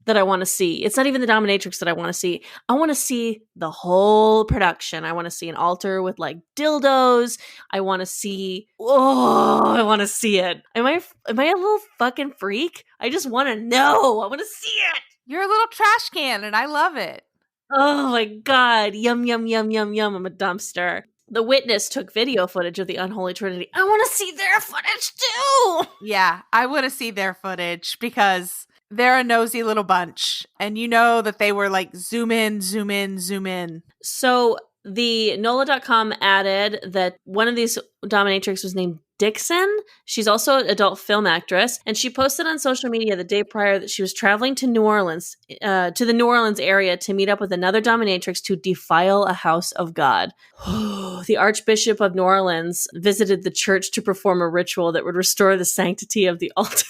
that I want to see. It's not even the dominatrix that I want to see. I want to see the whole production. I want to see an altar with like dildos. I want to see. Oh, I want to see it. Am I a little fucking freak? I just want to know. I want to see it. You're a little trash can, and I love it. Oh my God. Yum, yum, yum, yum, yum. I'm a dumpster. The witness took video footage of the unholy trinity. I want to see their footage too. Yeah, I want to see their footage because they're a nosy little bunch. And you know that they were like zoom in, zoom in, zoom in. So the NOLA.com added that one of these dominatrix was named Dixon. She's also an adult film actress, and she posted on social media the day prior that she was traveling to New Orleans, to the New Orleans area to meet up with another dominatrix to defile a house of God. The Archbishop of New Orleans visited the church to perform a ritual that would restore the sanctity of the altar.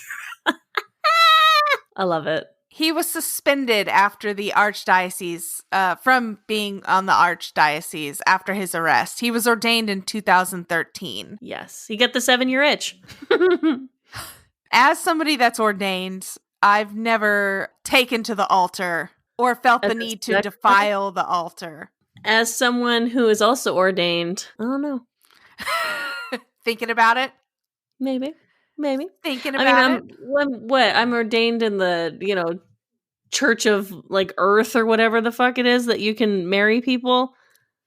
I love it. He was suspended after the archdiocese, from being on the archdiocese after his arrest. He was ordained in 2013. Yes, he got the 7-year itch. As somebody that's ordained, I've never taken to the altar or felt the need to defile the altar. As someone who is also ordained, I don't know. Thinking about it? Maybe. Thinking about it? I'm ordained in the, Church of like Earth or whatever the fuck it is that you can marry people.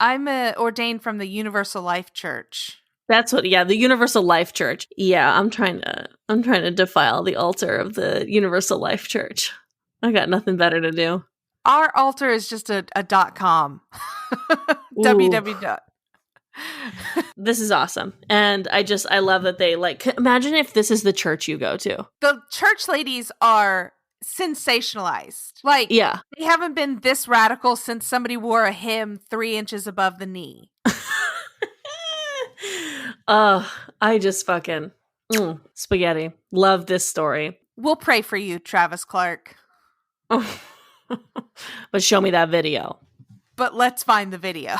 I'm ordained from the Universal Life Church. That's what, the Universal Life Church. Yeah, I'm trying to defile the altar of the Universal Life Church. I got nothing better to do. Our altar is just a .com. www. This is awesome. And I love that they imagine if this is the church you go to. The church ladies are sensationalized. They haven't been this radical since somebody wore a hymn 3 inches above the knee. I just fucking spaghetti. Love this story. We'll pray for you, Travis Clark. But show me that video. But let's find the video.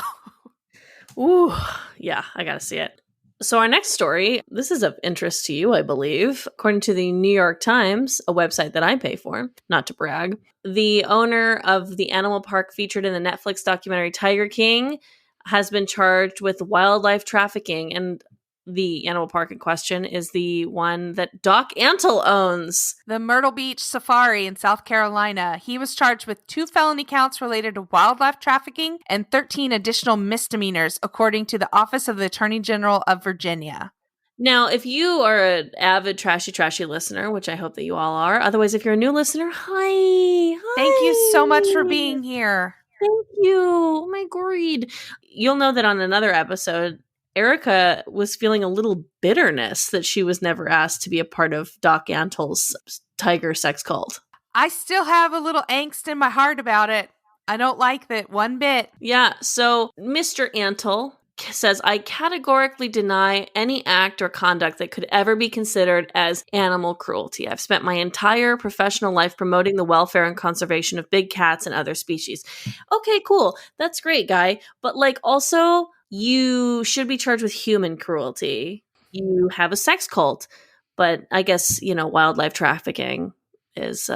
Ooh, yeah, I gotta see it. So our next story, this is of interest to you, I believe. According to the New York Times, a website that I pay for, not to brag, the owner of the animal park featured in the Netflix documentary Tiger King has been charged with wildlife trafficking. And the animal park in question is the one that Doc Antle owns. The Myrtle Beach Safari in South Carolina. He was charged with 2 felony counts related to wildlife trafficking and 13 additional misdemeanors, according to the Office of the Attorney General of Virginia. Now, if you are an avid trashy listener, which I hope that you all are, otherwise, if you're a new listener, hi. Thank you so much for being here. Thank you. Oh my God. You'll know that on another episode, Erica was feeling a little bitterness that she was never asked to be a part of Doc Antle's tiger sex cult. I still have a little angst in my heart about it. I don't like that one bit. Yeah, so Mr. Antle says, I categorically deny any act or conduct that could ever be considered as animal cruelty. I've spent my entire professional life promoting the welfare and conservation of big cats and other species. Okay, cool. That's great, guy. But also, you should be charged with human cruelty. You have a sex cult, but I guess, wildlife trafficking is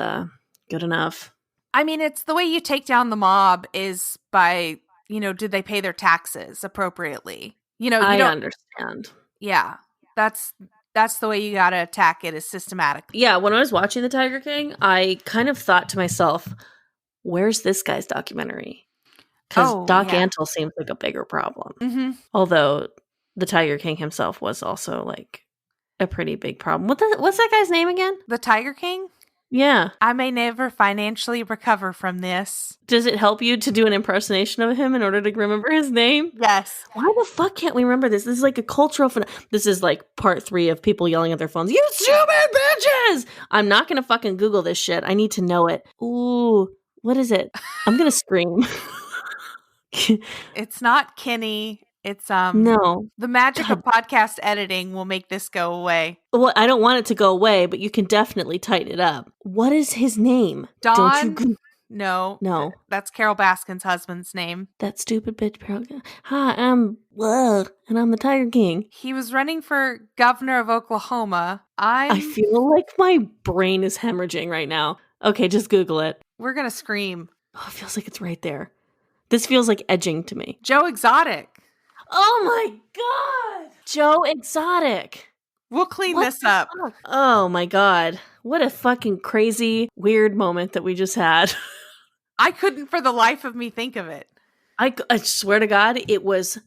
good enough. I mean, it's the way you take down the mob is by, did they pay their taxes appropriately? I understand. Yeah, that's the way you got to attack it, is systematically. Yeah, when I was watching the Tiger King, I kind of thought to myself, where's this guy's documentary? Because Doc Antle seems like a bigger problem. Mm-hmm. Although the Tiger King himself was also a pretty big problem. What's that guy's name again? The Tiger King? Yeah. I may never financially recover from this. Does it help you to do an impersonation of him in order to remember his name? Yes. Why the fuck can't we remember this? This is like a cultural This is like part 3 of people yelling at their phones. You stupid bitches! I'm not gonna fucking Google this shit. I need to know it. Ooh, what is it? I'm gonna scream. It's not Kenny. It's No. the magic God. of podcast editing will make this go away. Well, I don't want it to go away, but you can definitely tighten it up. What is his name? Don? Don't you No. No. That's Carol Baskin's husband's name. That stupid bitch. Hi, I'm and I'm the Tiger King. He was running for governor of Oklahoma. I feel like my brain is hemorrhaging right now. Okay, just Google it. We're gonna scream. Oh, it feels like it's right there. This feels like edging to me. Joe Exotic. Oh my god! Joe Exotic. We'll clean What this the up. fuck? Oh my god. What a fucking crazy, weird moment that we just had. I couldn't for the life of me think of it. I swear to God, it was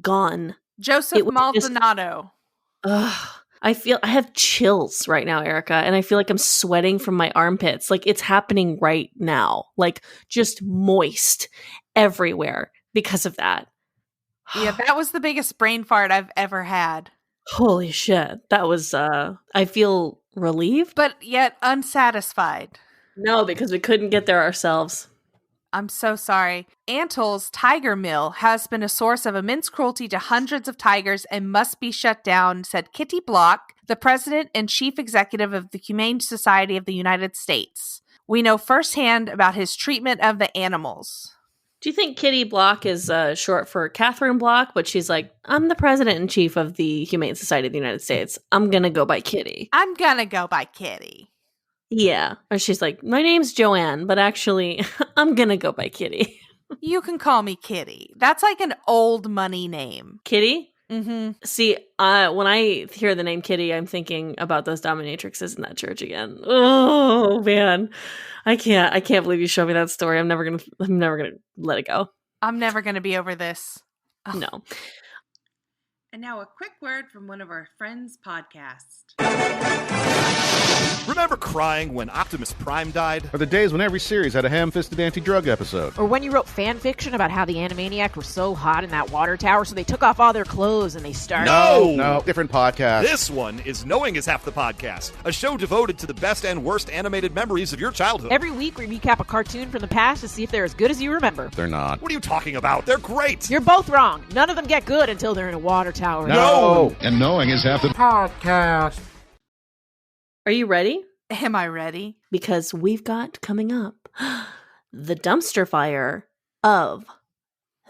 gone. Joseph It was just- Maldonado. Ugh. I have chills right now, Erica, and I feel like I'm sweating from my armpits. Like it's happening right now. Like just moist everywhere because of that. Yeah, that was the biggest brain fart I've ever had. Holy shit. That was I feel relieved. But yet unsatisfied. No, because we couldn't get there ourselves. I'm so sorry. Antle's Tiger Mill has been a source of immense cruelty to hundreds of tigers and must be shut down, said Kitty Block, the president and chief executive of the Humane Society of the United States. We know firsthand about his treatment of the animals. Do you think Kitty Block is short for Catherine Block? But she's like, I'm the president and chief of the Humane Society of the United States. I'm going to go by Kitty. I'm gonna go by Kitty. Yeah. Or she's like, my name's Joanne, but actually, I'm going to go by Kitty. You can call me Kitty. That's like an old money name. Kitty? Mm-hmm. See, when I hear the name Kitty, I'm thinking about those dominatrixes in that church again. Oh man, I can't believe you showed me that story. I'm never gonna let it go. I'm never gonna be over this. Ugh. No. And now a quick word from one of our friends' podcasts. Remember crying when Optimus Prime died? Or the days when every series had a ham-fisted anti-drug episode. Or when you wrote fan fiction about how the Animaniacs were so hot in that water tower, so they took off all their clothes and they started... No, different podcast. This one is Knowing is Half the Podcast, a show devoted to the best and worst animated memories of your childhood. Every week we recap a cartoon from the past to see if they're as good as you remember. They're not. What are you talking about? They're great! You're both wrong. None of them get good until they're in a water tower. No. And knowing is half the podcast. Are you ready? Am I ready? Because we've got coming up the dumpster fire of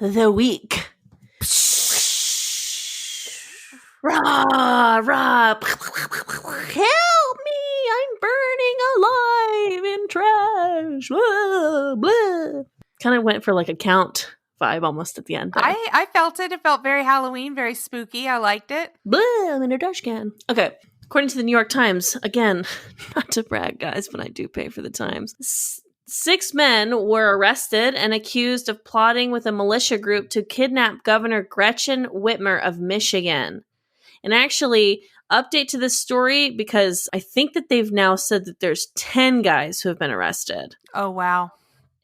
the week. Rah, rah. Help me! I'm burning alive in trash. Blah, blah. Kind of went for like a count vibe almost at the end. There. I felt it. It felt very Halloween, very spooky. I liked it. Blah, I'm in a trash can. Okay. According to the New York Times, again, not to brag, guys, but I do pay for the Times. 6 men were arrested and accused of plotting with a militia group to kidnap Governor Gretchen Whitmer of Michigan. And actually, update to this story because I think that they've now said that there's 10 guys who have been arrested. Oh, wow.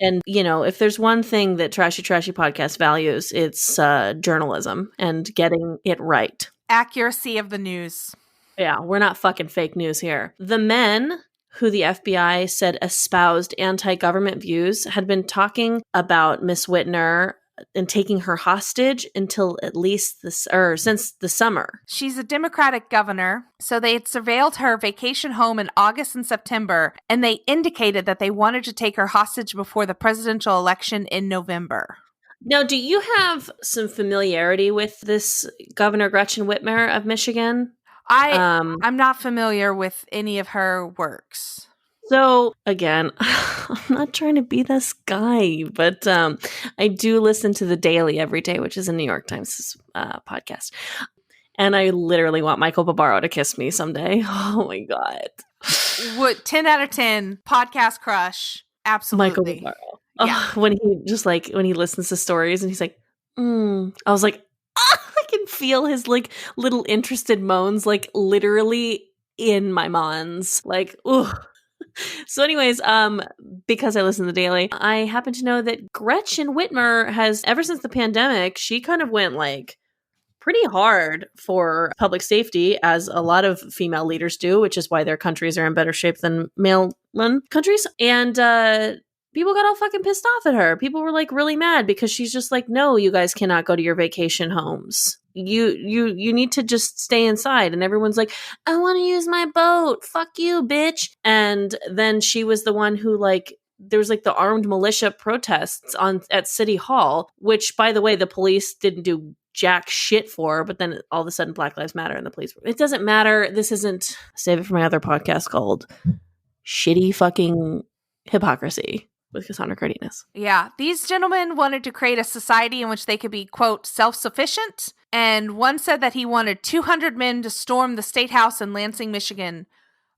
And, you know, if there's one thing that Trashy Podcast values, it's journalism and getting it right. Accuracy of the news. Yeah, we're not fucking fake news here. The men who the FBI said espoused anti-government views had been talking about Miss Whitmer and taking her hostage until at least since the summer. She's a Democratic governor, so they had surveilled her vacation home in August and September, and they indicated that they wanted to take her hostage before the presidential election in November. Now, do you have some familiarity with this Governor Gretchen Whitmer of Michigan? I'm not familiar with any of her works. So, again, I'm not trying to be this guy, but I do listen to The Daily every day, which is a New York Times podcast. And I literally want Michael Barbaro to kiss me someday. Oh, my God. What 10 out of 10 podcast crush. Absolutely. Michael Barbaro. Yeah. When he listens to stories and he's like, I was like, I can feel his like little interested moans, like literally in my mons. Like, ooh. So anyways, because I listen to the Daily, I happen to know that Gretchen Whitmer has, ever since the pandemic, she kind of went like pretty hard for public safety, as a lot of female leaders do, which is why their countries are in better shape than male-run countries. And people got all fucking pissed off at her. People were like really mad because she's just like, no, you guys cannot go to your vacation homes. You need to just stay inside. And everyone's like, I want to use my boat. Fuck you, bitch. And then she was the one who like, there was like the armed militia protests at City Hall, which, by the way, the police didn't do jack shit for, but then all of a sudden Black Lives Matter and the police. It doesn't matter. This isn't, save it for my other podcast called Shitty Fucking Hypocrisy with Cassandra Cardenas. Yeah, these gentlemen wanted to create a society in which they could be, quote, self-sufficient. And one said that he wanted 200 men to storm the State House in Lansing, Michigan.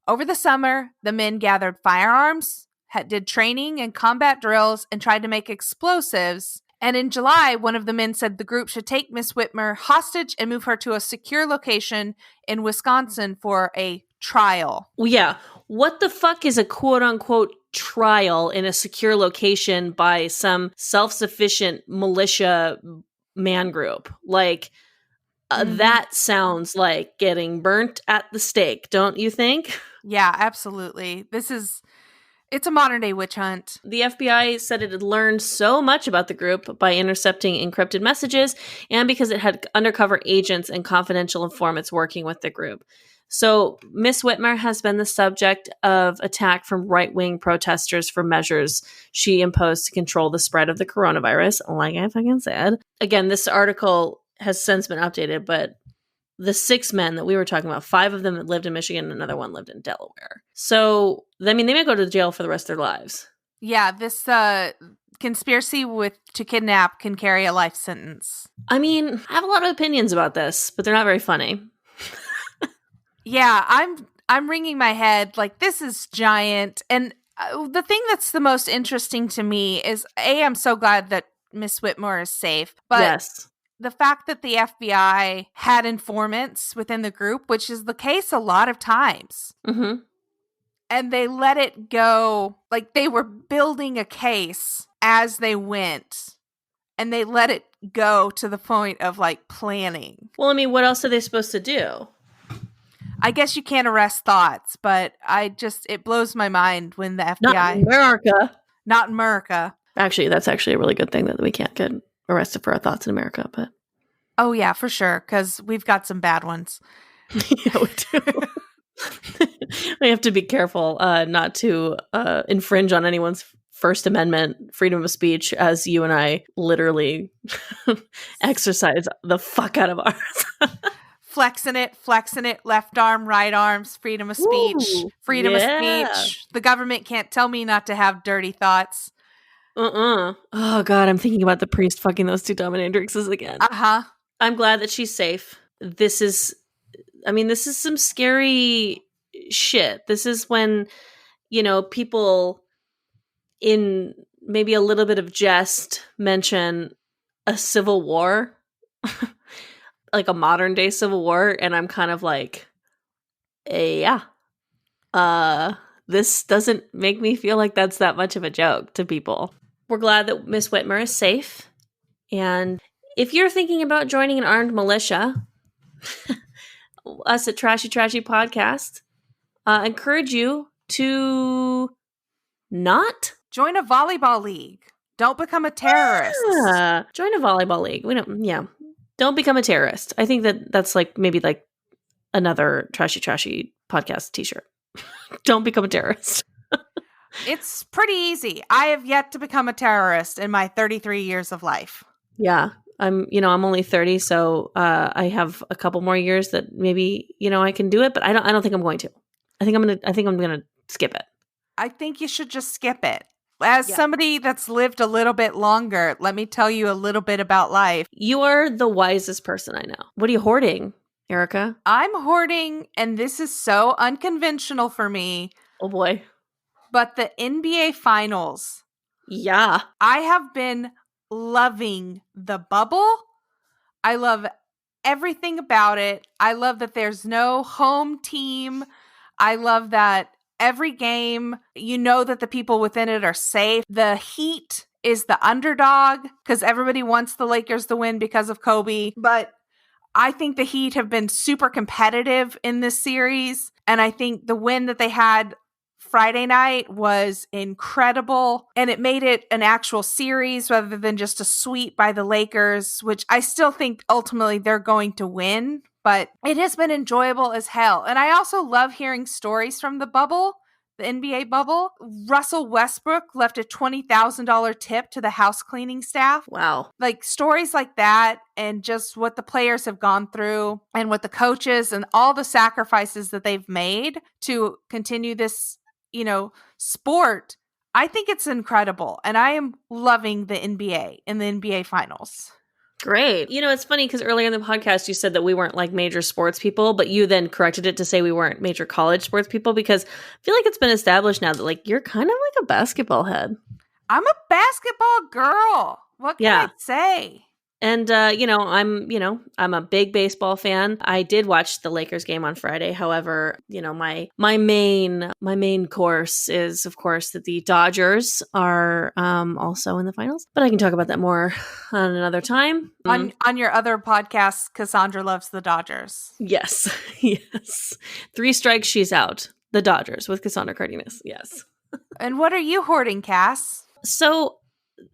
Over the summer, the men gathered firearms, did training and combat drills, and tried to make explosives. And in July, one of the men said the group should take Miss Whitmer hostage and move her to a secure location in Wisconsin for a trial. Well, yeah. What the fuck is a quote-unquote trial in a secure location by some self-sufficient militia man group? Like, that sounds like getting burnt at the stake, don't you think? Yeah, absolutely. It's a modern day witch hunt. The FBI said it had learned so much about the group by intercepting encrypted messages and because it had undercover agents and confidential informants working with the group. So Miss Whitmer has been the subject of attack from right-wing protesters for measures she imposed to control the spread of the coronavirus, like I fucking said. Again, this article has since been updated, but the 6 men that we were talking about, 5 of them lived in Michigan and another one lived in Delaware. So, I mean, they may go to jail for the rest of their lives. Yeah, this conspiracy to kidnap can carry a life sentence. I mean, I have a lot of opinions about this, but they're not very funny. Yeah, I'm wringing my head like this is giant. And the thing that's the most interesting to me is, I'm so glad that Miss Whitmer is safe. But yes. The fact that the FBI had informants within the group, which is the case a lot of times, and they let it go, like they were building a case as they went, and they let it go to the point of like planning. Well, I mean, what else are they supposed to do? I guess you can't arrest thoughts, but it blows my mind when the FBI... Not in America. Not in America. Actually, that's actually a really good thing that we can't get arrested for our thoughts in America, but... Oh, yeah, for sure, because we've got some bad ones. Yeah, we do. We have to be careful not to infringe on anyone's First Amendment freedom of speech, as you and I literally exercise the fuck out of ours. Flexing it, left arm, right arms, freedom of speech, freedom of speech. The government can't tell me not to have dirty thoughts. Oh, God, I'm thinking about the priest fucking those 2 dominatrixes again. I'm glad that she's safe. This is some scary shit. This is when, people in maybe a little bit of jest mention a civil war, like a modern day civil war. And I'm kind of like, yeah, this doesn't make me feel like that's that much of a joke to people. We're glad that Miss Whitmer is safe. And if you're thinking about joining an armed militia, us at Trashy Podcast encourage you to not join a volleyball league. Don't become a terrorist. Yeah. Join a volleyball league. Don't become a terrorist. I think that's like maybe like another Trashy Podcast t-shirt. Don't become a terrorist. It's pretty easy. I have yet to become a terrorist in my 33 years of life. Yeah. I'm only 30, so I have a couple more years that maybe, I can do it, but I don't think I'm going to. I think I'm gonna skip it. I think you should just skip it. As somebody that's lived a little bit longer, let me tell you a little bit about life. You are the wisest person I know. What are you hoarding, Erica? I'm hoarding, and this is so unconventional for me. Oh boy. But the NBA Finals. Yeah. I have been loving the bubble. I love everything about it. I love that there's no home team. I love that every game. You know that the people within it are safe. The Heat is the underdog because everybody wants the Lakers to win because of Kobe. But I think the Heat have been super competitive in this series. And I think the win that they had Friday night was incredible. And it made it an actual series rather than just a sweep by the Lakers, which I still think ultimately they're going to win. But it has been enjoyable as hell. And I also love hearing stories from the bubble, the NBA bubble. Russell Westbrook left a $20,000 tip to the house cleaning staff. Wow. Like stories like that, and just what the players have gone through and what the coaches and all the sacrifices that they've made to continue this, sport. I think it's incredible. And I am loving the NBA and the NBA finals. Great. It's funny because earlier in the podcast, you said that we weren't like major sports people, but you then corrected it to say we weren't major college sports people, because I feel like it's been established now that like you're kind of like a basketball head. I'm a basketball girl. What can I say? And, I'm a big baseball fan. I did watch the Lakers game on Friday. However, my main course is, of course, that the Dodgers are also in the finals. But I can talk about that more on another time. On your other podcast, Cassandra loves the Dodgers. Yes. Yes. 3 strikes, she's out. The Dodgers with Cassandra Cardenas. Yes. And what are you hoarding, Cass? So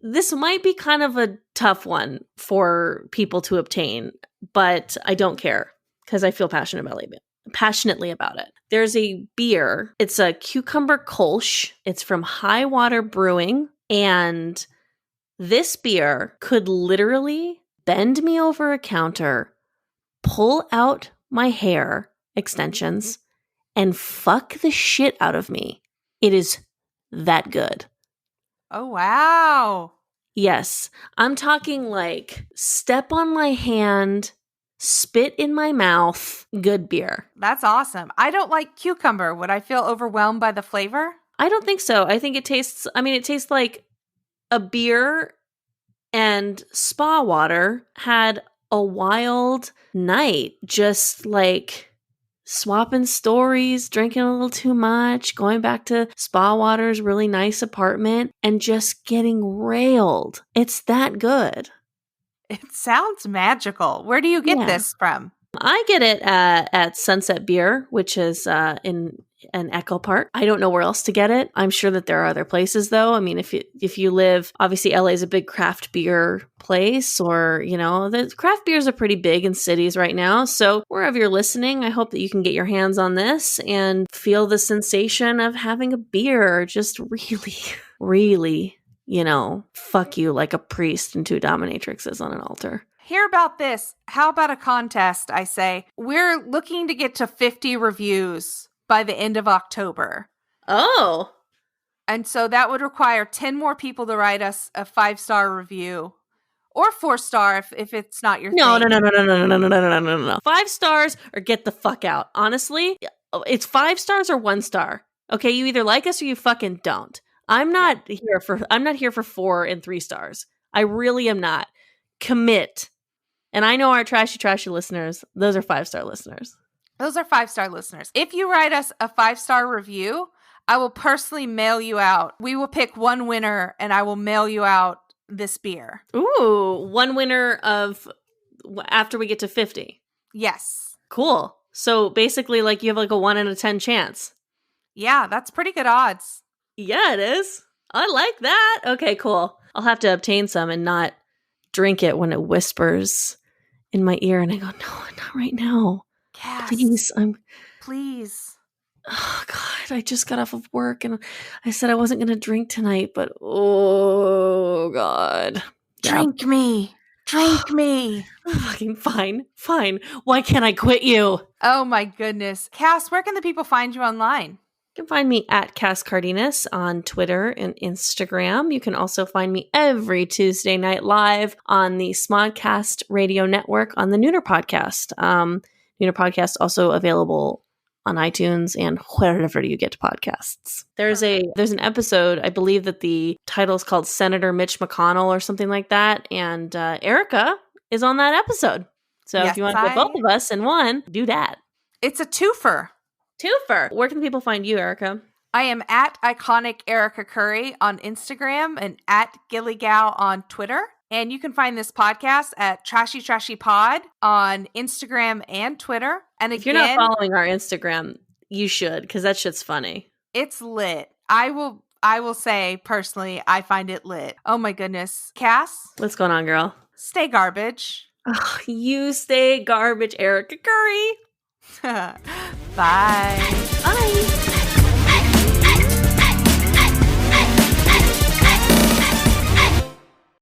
this might be kind of a tough one for people to obtain, but I don't care because I feel passionately about it. There's a beer. It's a cucumber kolsch. It's from High Water Brewing. And this beer could literally bend me over a counter, pull out my hair extensions, and fuck the shit out of me. It is that good. Oh, wow. Yes. I'm talking like step on my hand, spit in my mouth, good beer. That's awesome. I don't like cucumber. Would I feel overwhelmed by the flavor? I don't think so. I think it tastes like a beer and spa water had a wild night, just like swapping stories, drinking a little too much, going back to Spa Water's really nice apartment, and just getting railed. It's that good. It sounds magical. Where do you get this from? I get it at Sunset Beer, which is in Echo Park. I don't know where else to get it. I'm sure that there are other places, though. I mean, if you live, obviously LA is a big craft beer place, or, the craft beers are pretty big in cities right now. So wherever you're listening, I hope that you can get your hands on this and feel the sensation of having a beer just really, really, fuck you like a priest and 2 dominatrixes on an altar. Hear about this. How about a contest, I say? We're looking to get to 50 reviews by the end of October. Oh. And so that would require 10 more people to write us a 5-star review. Or 4-star if it's not your thing. No. 5 stars or get the fuck out. Honestly, it's 5 stars or 1 star. Okay, you either like us or you fucking don't. I'm not here for 4 and 3 stars. I really am not. Commit. And I know our trashy listeners, those are 5-star listeners. Those are 5-star listeners. If you write us a 5-star review, I will personally mail you out. We will pick one winner and I will mail you out this beer. Ooh, one winner of after we get to 50. Yes. Cool. So basically like you have like a 1 in a 10 chance. Yeah, that's pretty good odds. Yeah, it is. I like that. Okay, cool. I'll have to obtain some and not drink it when it whispers in my ear and I go, no, not right now. Cass, Please. Oh, God, I just got off of work and I said I wasn't going to drink tonight, but oh, God. Drink me. Fucking fine. Why can't I quit you? Oh, my goodness. Cass, where can the people find you online? You can find me at Cass Cardenas on Twitter and Instagram. You can also find me every Tuesday night live on the Smodcast Radio Network on the Nooner Podcast. Nooner Podcast also available on iTunes and wherever you get podcasts. There's an episode, I believe that the title is called Senator Mitch McConnell or something like that, and Erica is on that episode. So if you want to get both of us in one, do that. It's a twofer. Where can people find you, Erica? I am at Iconic Erica Curry on Instagram and at Gilligow on Twitter. And you can find this podcast at Trashy Trashy Pod on Instagram and Twitter. And If you're not following our Instagram, you should, because that shit's funny. It's lit. I will say personally, I find it lit. Oh my goodness. Cass? What's going on, girl? Stay garbage. Oh, you stay garbage, Erica Curry. Bye. Bye.